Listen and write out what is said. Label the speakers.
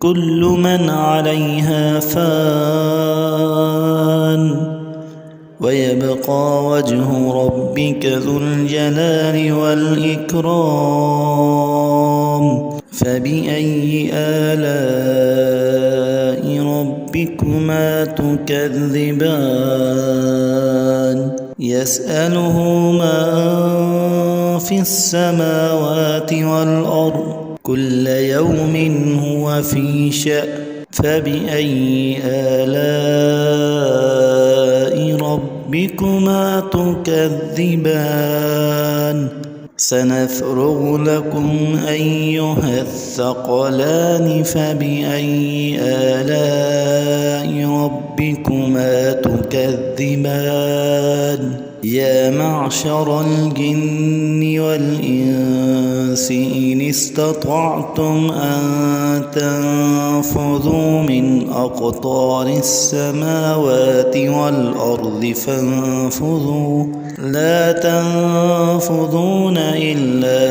Speaker 1: كل من عليها فان ويبقى وجه ربك ذو الجلال والإكرام فبأي آلاء ربكما تكذبان يسأله من في السماوات والأرض كل يوم هو في شأن فبأي آلاء ربكما تكذبان سنفرغ لكم أيها الثقلان فبأي آلاء ربكما تكذبان يا معشر الجن والإنس إن استطعتم أن تنفذوا من أقطار السماوات والأرض فانفذوا لا تنفذون إلا